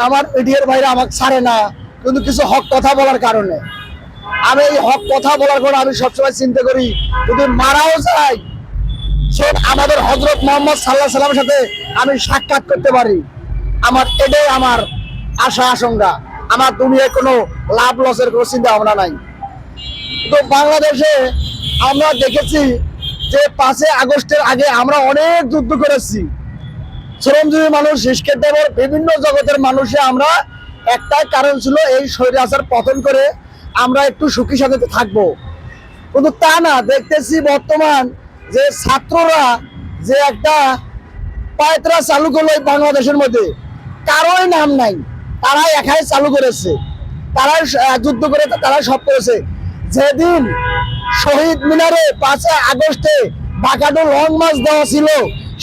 আমার মিডিয়ার বাইরে আমাকে ছাড়ে না, কিন্তু কিছু হক কথা বলার কারণে আমি এই হক কথা বলার পর আমি সবসময় চিন্তা করি যদি মারাও যাই আমাদের হযরত মুহাম্মদ সাল্লাল্লাহু আলাইহি সাল্লামের সাথে আমি সাক্ষাৎ করতে পারি। আমার এটাই আমার আশা আশঙ্কা। আমার দুনিয়ায় কোনো লাভ লসের কোনো চিন্তা ভাবনা নাই। তো বাংলাদেশে আমরা দেখেছি যে 5 আগস্টের আগে আমরা অনেক যুদ্ধ করেছি। শ্রমজীবী মানুষ, শিক্ষিত বিভিন্ন জগতের মানুষে আমরা একটাই কারণ ছিল এই স্বৈরাচার পতন করে আমরা একটু সুখী শান্তিতে থাকবো। কিন্তু তা না, দেখতেছি বর্তমান যে ছাত্ররা যে একটা পায়তারা চালু করলো এই বাংলাদেশের মধ্যে, কারোই নাম নাই, তারাই একাই চালু করেছে, তারাই যুদ্ধ করে তারা সব করেছে। যেদিন শহীদ মিনারে 5 আগস্টে বাকাটো লং মার্চ দেওয়া ছিল,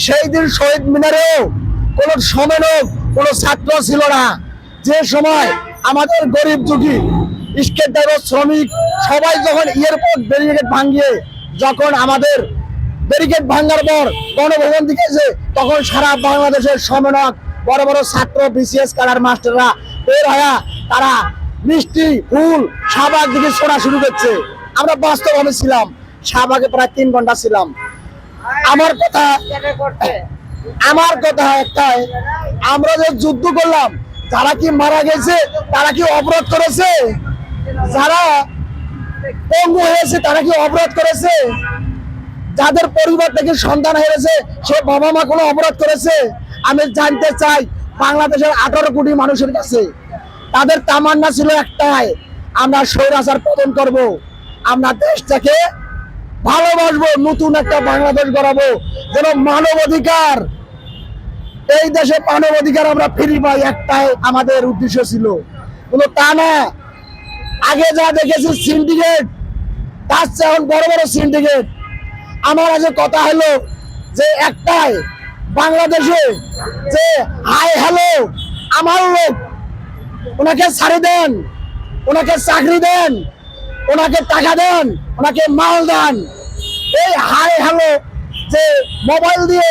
সেই দিন শহীদ মিনারেও কোনো সমন্বয় কোনো ছাত্র ছিল না। যে সময় আমাদের গরিব দুঃখী স্কেট ড্রাইভার শ্রমিক সবাই যখন এয়ারপোর্ট ব্যারিকেড ভাঙিয়ে যখন আমাদের ব্যারিকেড ভাঙার পর গণভবন দিকেছে, তখন সারা বাংলাদেশের সমন্বয়ক বড় বড় ছাত্র বিসিএস কালার মাস্টাররা বের হয়ে তারা মিষ্টি ফুল শাহবাগ দিকে ছোড়া শুরু করছে। আমরা বাস্তব আমি ছিলাম শাহবাগে প্রায় 3 ঘন্টা ছিলাম। আমার কথা একটাই, আমরা যে যুদ্ধ করলাম, যারা কি মারা গেছে তারা কি অপরাধ করেছে? যারা পঙ্গু হয়েছে তারা কি অপরাধ করেছে? যাদের পরিবার থেকে সন্তান হয়েছে সে বাবা মা কোনো অপরাধ করেছে? আমি জানতে চাই বাংলাদেশের 18 কোটি মানুষের কাছে তাদের তামান্না ছিল একটাই, আমরা স্বৈরাচার পতন করব, আমরা দেশটাকে ভালোবাসবো, নতুন একটা বাংলাদেশ গড়াবো, যেন মানবাধিকার এই দেশে মানবাধিকার আমরা ফিরি পাই, একটাই আমাদের উদ্দেশ্য ছিল। কিন্তু তা না, আগে যা দেখেছি সিন্ডিকেট, তার চেয়ে এখন বড় বড় সিন্ডিকেট। আমার আজ কথা হলো যে একটাই, বাংলাদেশে যে হাই হ্যালো আমার লোক, ওনাকে ছাড়ি দেন, ওনাকে চাকরি দেন, ওনাকে টাকা দেন, ওনাকে মাল দেন। এই হাই হ্যালো যে মোবাইল দিয়ে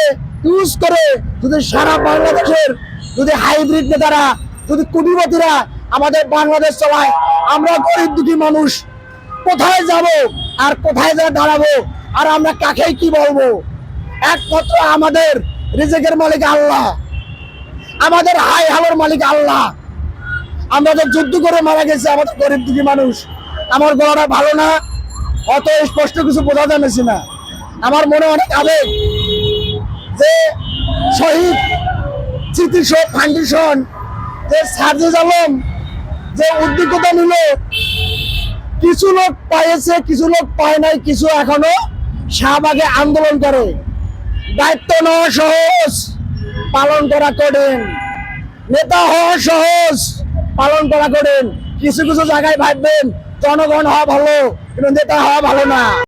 ইউজ করে যদি সারা বাংলাদেশের যদি হাইব্রিড নেতারা যদি কোটিপতিরা আমাদের বাংলাদেশ চলায়, আমরা গরিব দুঃখী মানুষ কোথায় যাব আর কোথায় যা দাঁড়াবো? আর আমরা কাকেই কি বলবো? একমাত্র আমাদের রিজিকের মালিক আল্লাহ, আমাদের হাই হ্যালোর মালিক আল্লাহ। আমরা তো যুদ্ধ করে মারা গেছি, আমাদের গরিব দুঃখী মানুষ। আমার গলাটা ভালো না, অত স্পষ্ট কিছু বোঝা যাচ্ছে না। আমার মনে অনেক আবেগ যে শহীদ স্মৃতি ফাউন্ডেশন যে সার্জিস আলম যে উদ্যোগতা নিল, কিছু লোক পাইছে, কিছু লোক পায় নাই, কিছু এখনো শাহবাগে আন্দোলন করে। দায়িত্ব নেওয়া সহজ, পালন করা কঠিন। নেতা হওয়া সহজ, পালন করা কঠিন। কিছু কিছু জায়গায় ভাববেন জনগণ হওয়া ভালো, কিন্তু নেতা হওয়া ভালো না।